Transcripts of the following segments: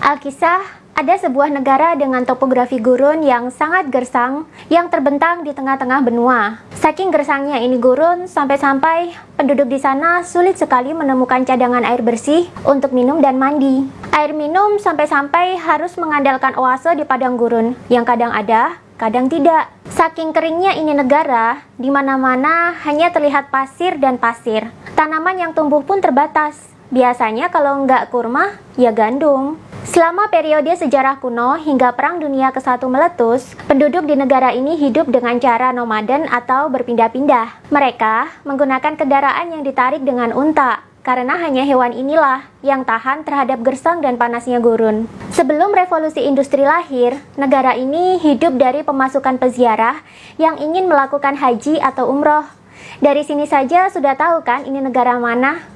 Alkisah, ada sebuah negara dengan topografi gurun yang sangat gersang yang terbentang di tengah-tengah benua. Saking gersangnya ini gurun, sampai-sampai penduduk di sana sulit sekali menemukan cadangan air bersih untuk minum dan mandi. Air minum sampai-sampai harus mengandalkan oase di padang gurun, yang kadang ada, kadang tidak. Saking keringnya ini negara, di mana-mana hanya terlihat pasir dan pasir. Tanaman yang tumbuh pun terbatas. Biasanya kalau nggak kurma, ya gandum. Selama periode sejarah kuno hingga Perang Dunia ke-1 meletus, penduduk di negara ini hidup dengan cara nomaden atau berpindah-pindah. Mereka menggunakan kendaraan yang ditarik dengan unta, karena hanya hewan inilah yang tahan terhadap gersang dan panasnya gurun. Sebelum revolusi industri lahir, negara ini hidup dari pemasukan peziarah yang ingin melakukan haji atau umroh. Dari sini saja sudah tahu kan ini negara mana?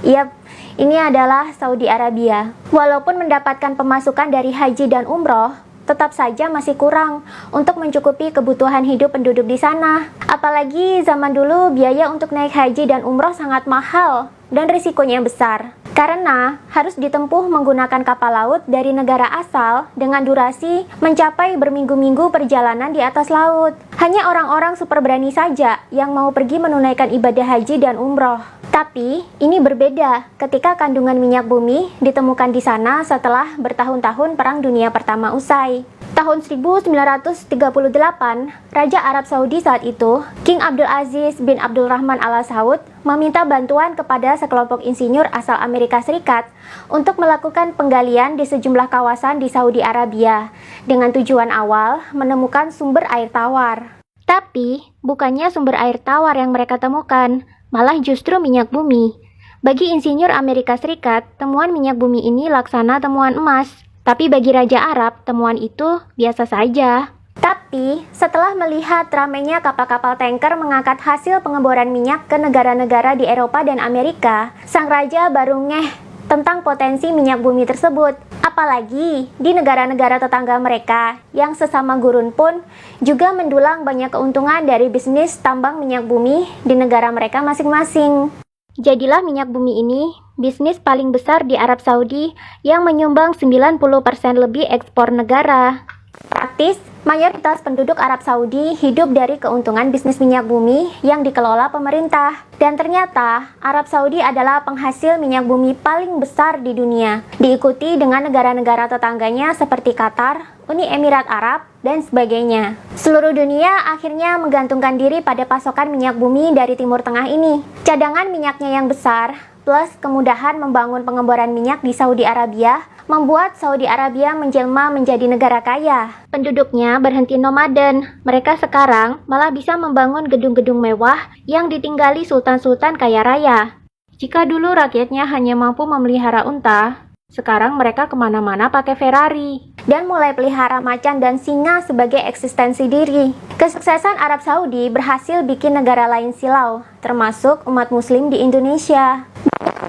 Yap, ini adalah Saudi Arabia. Walaupun mendapatkan pemasukan dari haji dan umroh, tetap saja masih kurang untuk mencukupi kebutuhan hidup penduduk di sana. Apalagi zaman dulu biaya untuk naik haji dan umroh sangat mahal dan risikonya besar. Karena harus ditempuh menggunakan kapal laut dari negara asal dengan durasi mencapai berminggu-minggu perjalanan di atas laut. Hanya orang-orang super berani saja yang mau pergi menunaikan ibadah haji dan umroh. Tapi, ini berbeda ketika kandungan minyak bumi ditemukan di sana setelah bertahun-tahun Perang Dunia Pertama usai. Tahun 1938, Raja Arab Saudi saat itu, King Abdul Aziz bin Abdul Rahman Al Saud, meminta bantuan kepada sekelompok insinyur asal Amerika Serikat untuk melakukan penggalian di sejumlah kawasan di Saudi Arabia, dengan tujuan awal menemukan sumber air tawar. Tapi, bukannya sumber air tawar yang mereka temukan, malah justru minyak bumi. Bagi insinyur Amerika Serikat, temuan minyak bumi ini laksana temuan emas. Tapi bagi Raja Arab, temuan itu biasa saja. Tapi, setelah melihat ramainya kapal-kapal tanker mengangkat hasil pengeboran minyak ke negara-negara di Eropa dan Amerika, sang raja baru ngeh tentang potensi minyak bumi tersebut. Apalagi di negara-negara tetangga mereka yang sesama gurun pun juga mendulang banyak keuntungan dari bisnis tambang minyak bumi di negara mereka masing-masing. Jadilah minyak bumi ini bisnis paling besar di Arab Saudi yang menyumbang 90% lebih ekspor negara. Praktis, mayoritas penduduk Arab Saudi hidup dari keuntungan bisnis minyak bumi yang dikelola pemerintah. Dan ternyata, Arab Saudi adalah penghasil minyak bumi paling besar di dunia, diikuti dengan negara-negara tetangganya seperti Qatar, Uni Emirat Arab, dan sebagainya. Seluruh dunia akhirnya menggantungkan diri pada pasokan minyak bumi dari Timur Tengah ini. Cadangan minyaknya yang besar, plus kemudahan membangun pengeboran minyak di Saudi Arabia, membuat Saudi Arabia menjelma menjadi negara kaya. Penduduknya berhenti nomaden. Mereka sekarang malah bisa membangun gedung-gedung mewah yang ditinggali sultan-sultan kaya raya. Jika dulu rakyatnya hanya mampu memelihara unta, sekarang mereka kemana-mana pakai Ferrari. Dan mulai pelihara macan dan singa sebagai eksistensi diri. Kesuksesan Arab Saudi berhasil bikin negara lain silau, termasuk umat muslim di Indonesia.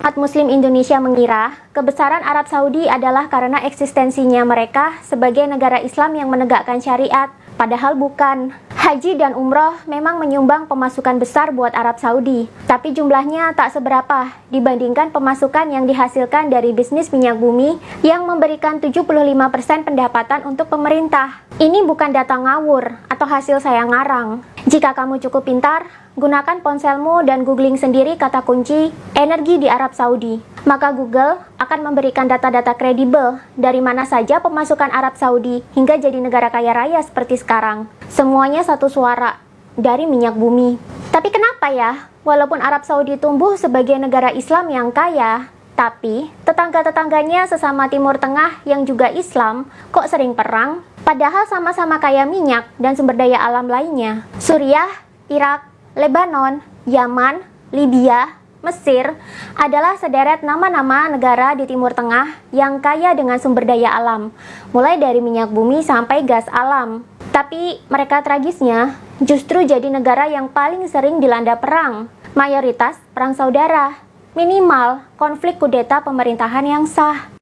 Umat muslim Indonesia mengira kebesaran Arab Saudi adalah karena eksistensinya mereka sebagai negara Islam yang menegakkan syariat, padahal bukan. Haji dan umroh memang menyumbang pemasukan besar buat Arab Saudi, tapi jumlahnya tak seberapa dibandingkan pemasukan yang dihasilkan dari bisnis minyak bumi yang memberikan 75% pendapatan untuk pemerintah. Ini bukan data ngawur atau hasil saya ngarang. Jika kamu cukup pintar, gunakan ponselmu dan googling sendiri kata kunci energi di Arab Saudi. Maka Google akan memberikan data-data kredibel dari mana saja pemasukan Arab Saudi hingga jadi negara kaya raya seperti sekarang. Semuanya satu suara, dari minyak bumi. Tapi kenapa ya, walaupun Arab Saudi tumbuh sebagai negara Islam yang kaya, tapi tetangga-tetangganya sesama Timur Tengah yang juga Islam kok sering perang? Padahal sama-sama kaya minyak dan sumber daya alam lainnya. Suriah, Irak, Lebanon, Yaman, Libya, Mesir adalah sederet nama-nama negara di Timur Tengah yang kaya dengan sumber daya alam, mulai dari minyak bumi sampai gas alam. Tapi mereka tragisnya justru jadi negara yang paling sering dilanda perang, mayoritas perang saudara, minimal konflik kudeta pemerintahan yang sah.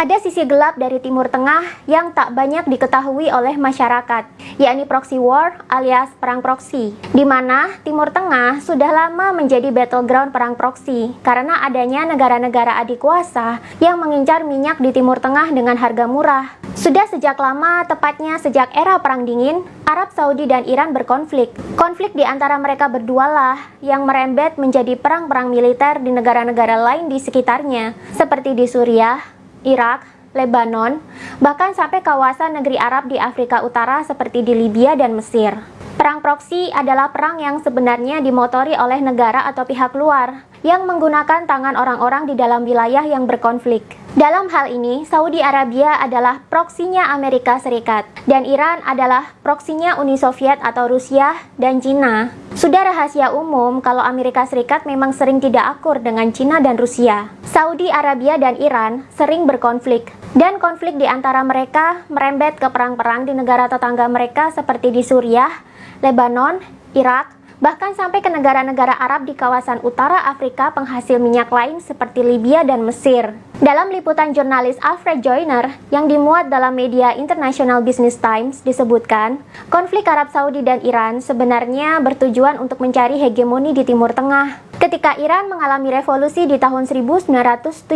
Ada sisi gelap dari Timur Tengah yang tak banyak diketahui oleh masyarakat, yakni proxy war alias perang proksi, di mana Timur Tengah sudah lama menjadi battleground perang proksi karena adanya negara-negara adik kuasa yang mengincar minyak di Timur Tengah dengan harga murah. Sudah sejak lama, tepatnya sejak era Perang Dingin, Arab Saudi dan Iran berkonflik. Konflik di antara mereka berdualah yang merembet menjadi perang-perang militer di negara-negara lain di sekitarnya, seperti di Suriah, Irak, Lebanon, bahkan sampai kawasan negeri Arab di Afrika Utara seperti di Libya dan Mesir. Perang proksi adalah perang yang sebenarnya dimotori oleh negara atau pihak luar yang menggunakan tangan orang-orang di dalam wilayah yang berkonflik. Dalam hal ini, Saudi Arabia adalah proksinya Amerika Serikat dan Iran adalah proksinya Uni Soviet atau Rusia dan Cina. Sudah rahasia umum kalau Amerika Serikat memang sering tidak akur dengan Cina dan Rusia. Saudi Arabia dan Iran sering berkonflik, dan konflik di antara mereka merembet ke perang-perang di negara tetangga mereka seperti di Suriah, Lebanon, Irak, bahkan sampai ke negara-negara Arab di kawasan utara Afrika penghasil minyak lain seperti Libya dan Mesir. Dalam liputan jurnalis Alfred Joyner yang dimuat dalam media International Business Times disebutkan, konflik Arab Saudi dan Iran sebenarnya bertujuan untuk mencari hegemoni di Timur Tengah. Ketika Iran mengalami revolusi di tahun 1979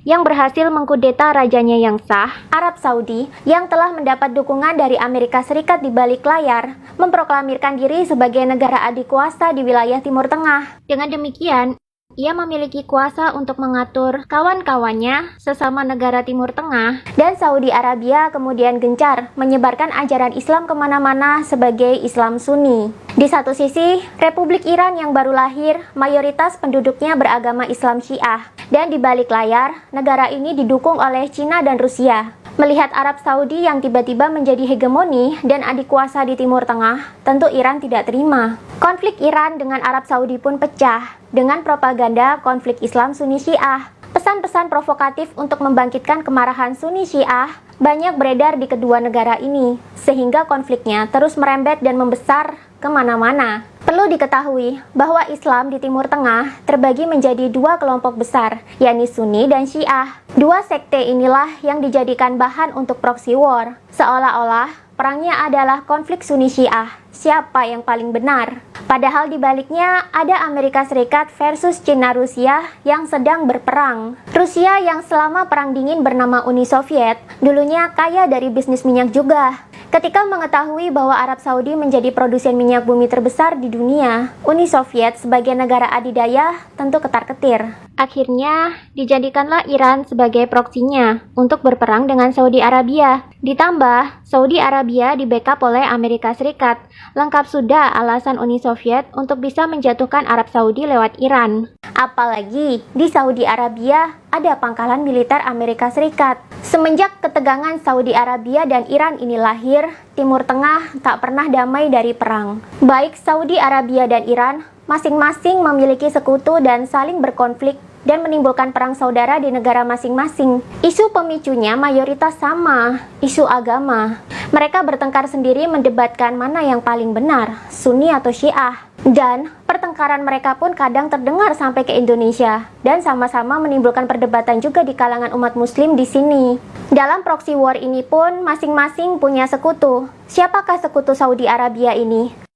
yang berhasil mengkudeta rajanya yang sah, Arab Saudi yang telah mendapat dukungan dari Amerika Serikat di balik layar memproklamirkan diri sebagai negara adik kuasa di wilayah Timur Tengah. Dengan demikian, ia memiliki kuasa untuk mengatur kawan-kawannya sesama negara Timur Tengah, dan Saudi Arabia kemudian gencar menyebarkan ajaran Islam kemana-mana sebagai Islam Sunni. Di satu sisi, Republik Iran yang baru lahir, mayoritas penduduknya beragama Islam Syiah, dan di balik layar, negara ini didukung oleh Cina dan Rusia. Melihat Arab Saudi yang tiba-tiba menjadi hegemoni dan adik kuasa di Timur Tengah, tentu Iran tidak terima. Konflik Iran dengan Arab Saudi pun pecah dengan propaganda konflik Islam Sunni Syiah. Pesan-pesan provokatif untuk membangkitkan kemarahan Sunni Syiah banyak beredar di kedua negara ini, sehingga konfliknya terus merembet dan membesar kemana-mana. Perlu diketahui bahwa Islam di Timur Tengah terbagi menjadi dua kelompok besar, yakni Sunni dan Syiah. Dua sekte inilah yang dijadikan bahan untuk proxy war, seolah-olah perangnya adalah konflik Sunni Syiah, siapa yang paling benar. Padahal di baliknya ada Amerika Serikat versus Cina Rusia yang sedang berperang. Rusia yang selama Perang Dingin bernama Uni Soviet, dulunya kaya dari bisnis minyak juga. Ketika mengetahui bahwa Arab Saudi menjadi produsen minyak bumi terbesar di dunia, Uni Soviet sebagai negara adidaya tentu ketar-ketir. Akhirnya, dijadikanlah Iran sebagai proksinya untuk berperang dengan Saudi Arabia. Ditambah, Saudi Arabia di-backup oleh Amerika Serikat. Lengkap sudah alasan Uni Soviet untuk bisa menjatuhkan Arab Saudi lewat Iran. Apalagi, di Saudi Arabia ada pangkalan militer Amerika Serikat. Semenjak ketegangan Saudi Arabia dan Iran ini lahir, Timur Tengah tak pernah damai dari perang. Baik Saudi Arabia dan Iran masing-masing memiliki sekutu dan saling berkonflik dan menimbulkan perang saudara di negara masing-masing. Isu pemicunya mayoritas sama, isu agama. Mereka bertengkar sendiri mendebatkan mana yang paling benar, Sunni atau Syiah. Dan pertengkaran mereka pun kadang terdengar sampai ke Indonesia dan sama-sama menimbulkan perdebatan juga di kalangan umat muslim di sini. Dalam proxy war ini pun masing-masing punya sekutu. Siapakah sekutu Saudi Arabia ini?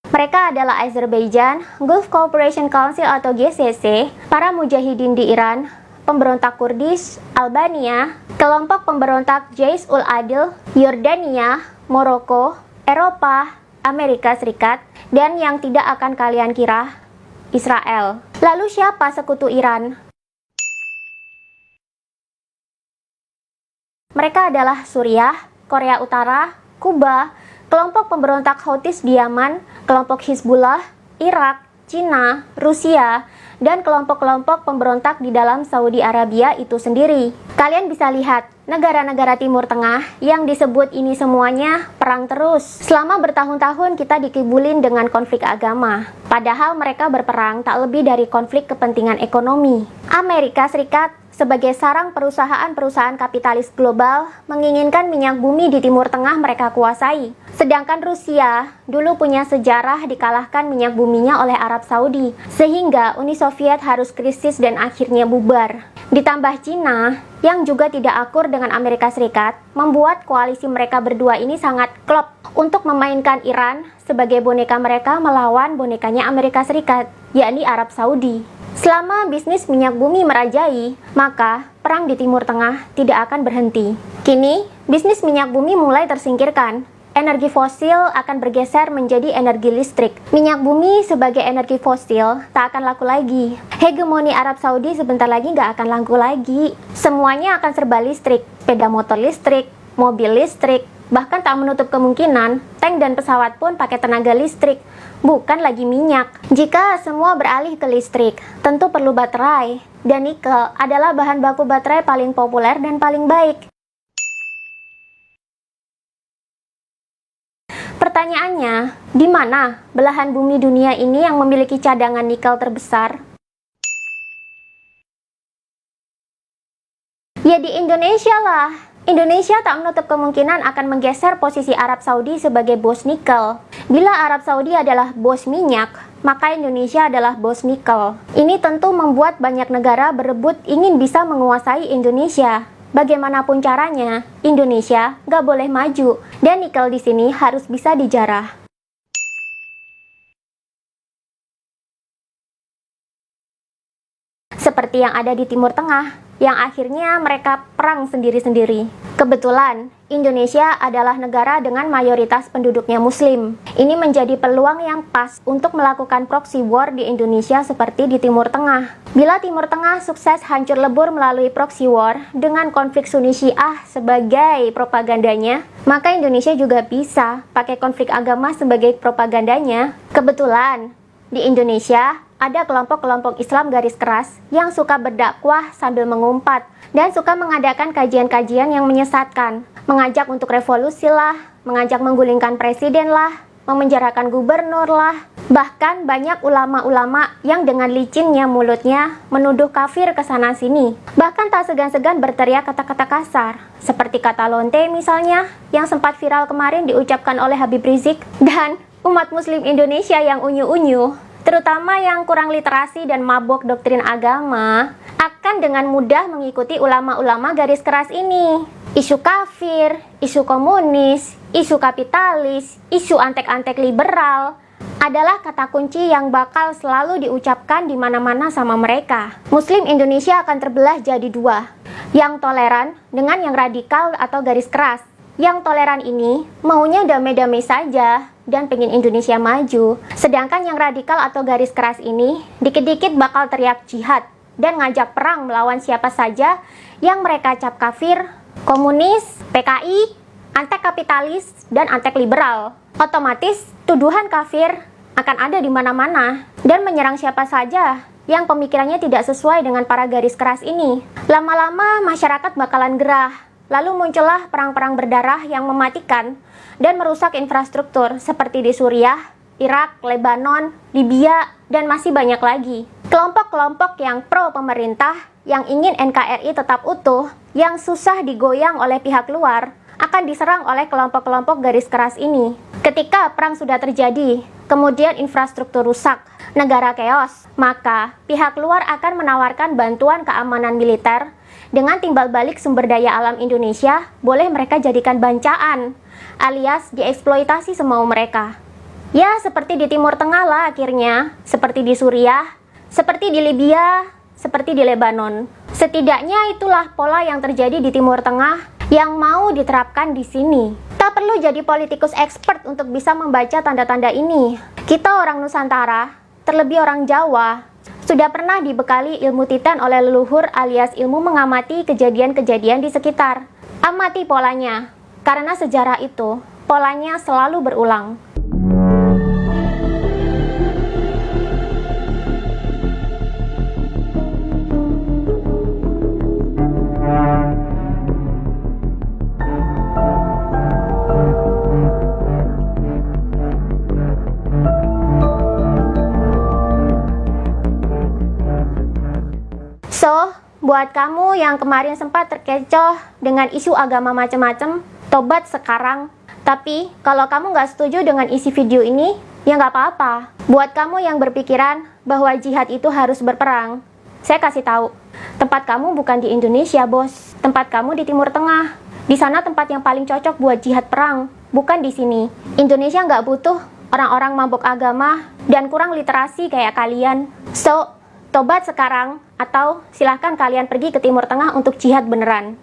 Mereka adalah Azerbaijan, Gulf Cooperation Council atau GCC, para mujahidin di Iran, pemberontak Kurdis, Albania, kelompok pemberontak Jaish-ul Adil, Yordania, Maroko, Eropa, Amerika Serikat, dan yang tidak akan kalian kira, Israel. Lalu siapa sekutu Iran? Mereka adalah Suriah, Korea Utara, Kuba, kelompok pemberontak Houthis di Yaman, kelompok Hizbullah, Irak, Cina, Rusia, dan kelompok-kelompok pemberontak di dalam Saudi Arabia itu sendiri. Kalian bisa lihat, negara-negara Timur Tengah yang disebut ini semuanya perang terus. Selama bertahun-tahun kita dikibulin dengan konflik agama. Padahal mereka berperang tak lebih dari konflik kepentingan ekonomi. Amerika Serikat sebagai sarang perusahaan-perusahaan kapitalis global menginginkan minyak bumi di Timur Tengah mereka kuasai. Sedangkan Rusia dulu punya sejarah dikalahkan minyak buminya oleh Arab Saudi, sehingga Uni Soviet harus krisis dan akhirnya bubar. Ditambah Cina, yang juga tidak akur dengan Amerika Serikat, membuat koalisi mereka berdua ini sangat klop untuk memainkan Iran sebagai boneka mereka melawan bonekanya Amerika Serikat, yakni Arab Saudi. Selama bisnis minyak bumi merajai, maka perang di Timur Tengah tidak akan berhenti. Kini, bisnis minyak bumi mulai tersingkirkan. Energi fosil akan bergeser menjadi energi listrik. Minyak bumi sebagai energi fosil tak akan laku lagi. Hegemoni Arab Saudi sebentar lagi nggak akan laku lagi. Semuanya akan serba listrik. Sepeda motor listrik, mobil listrik, bahkan tak menutup kemungkinan tank dan pesawat pun pakai tenaga listrik, bukan lagi minyak. Jika semua beralih ke listrik, tentu perlu baterai. Dan nikel adalah bahan baku baterai paling populer dan paling baik. Pertanyaannya, di mana belahan bumi dunia ini yang memiliki cadangan nikel terbesar? Ya di Indonesia lah. Indonesia tak menutup kemungkinan akan menggeser posisi Arab Saudi sebagai bos nikel. Bila Arab Saudi adalah bos minyak, maka Indonesia adalah bos nikel. Ini tentu membuat banyak negara berebut ingin bisa menguasai Indonesia. Bagaimanapun caranya, Indonesia nggak boleh maju, dan nikel di sini harus bisa dijarah. Seperti yang ada di Timur Tengah, yang akhirnya mereka perang sendiri-sendiri. Kebetulan, Indonesia adalah negara dengan mayoritas penduduknya Muslim. Ini menjadi peluang yang pas untuk melakukan proxy war di Indonesia seperti di Timur Tengah. Bila Timur Tengah sukses hancur lebur melalui proxy war dengan konflik Sunni Syiah sebagai propagandanya, maka Indonesia juga bisa pakai konflik agama sebagai propagandanya. Kebetulan, di Indonesia ada kelompok-kelompok Islam garis keras yang suka berdakwah sambil mengumpat dan suka mengadakan kajian-kajian yang menyesatkan, mengajak untuk revolusi lah, mengajak menggulingkan presiden lah, memenjarakan gubernur lah. Bahkan banyak ulama-ulama yang dengan licinnya mulutnya menuduh kafir ke sana sini. Bahkan tak segan-segan berteriak kata-kata kasar, seperti kata lonte misalnya, yang sempat viral kemarin diucapkan oleh Habib Rizik. Dan umat muslim Indonesia yang unyu-unyu, terutama yang kurang literasi dan mabok doktrin agama, akan dengan mudah mengikuti ulama-ulama garis keras ini. Isu kafir, isu komunis, isu kapitalis, isu antek-antek liberal adalah kata kunci yang bakal selalu diucapkan di mana-mana sama mereka. Muslim Indonesia akan terbelah jadi dua, yang toleran dengan yang radikal atau garis keras. Yang toleran ini maunya damai-damai saja dan pengen Indonesia maju. Sedangkan yang radikal atau garis keras ini dikit-dikit bakal teriak jihad dan ngajak perang melawan siapa saja yang mereka cap kafir, komunis, PKI, antek kapitalis, dan antek liberal. Otomatis tuduhan kafir akan ada di mana-mana dan menyerang siapa saja yang pemikirannya tidak sesuai dengan para garis keras ini. Lama-lama masyarakat bakalan gerah. Lalu muncullah perang-perang berdarah yang mematikan dan merusak infrastruktur seperti di Suriah, Irak, Lebanon, Libya, dan masih banyak lagi. Kelompok-kelompok yang pro pemerintah, yang ingin NKRI tetap utuh, yang susah digoyang oleh pihak luar, akan diserang oleh kelompok-kelompok garis keras ini. Ketika perang sudah terjadi, kemudian infrastruktur rusak, negara keos, maka pihak luar akan menawarkan bantuan keamanan militer. Dengan timbal balik sumber daya alam Indonesia, boleh mereka jadikan bancaan, alias dieksploitasi semau mereka. Ya, seperti di Timur Tengah lah akhirnya, seperti di Suriah, seperti di Libya, seperti di Lebanon. Setidaknya itulah pola yang terjadi di Timur Tengah yang mau diterapkan di sini. Tak perlu jadi politikus expert untuk bisa membaca tanda-tanda ini. Kita orang Nusantara, terlebih orang Jawa, sudah pernah dibekali ilmu titan oleh leluhur alias ilmu mengamati kejadian-kejadian di sekitar. Amati polanya, karena sejarah itu, polanya selalu berulang. So, buat kamu yang kemarin sempat terkecoh dengan isu agama macam-macam, tobat sekarang. Tapi, kalau kamu nggak setuju dengan isi video ini, ya nggak apa-apa. Buat kamu yang berpikiran bahwa jihad itu harus berperang, saya kasih tahu, tempat kamu bukan di Indonesia, bos. Tempat kamu di Timur Tengah. Di sana tempat yang paling cocok buat jihad perang, bukan di sini. Indonesia nggak butuh orang-orang mabuk agama dan kurang literasi kayak kalian. So, tobat sekarang, atau silahkan kalian pergi ke Timur Tengah untuk jihad beneran.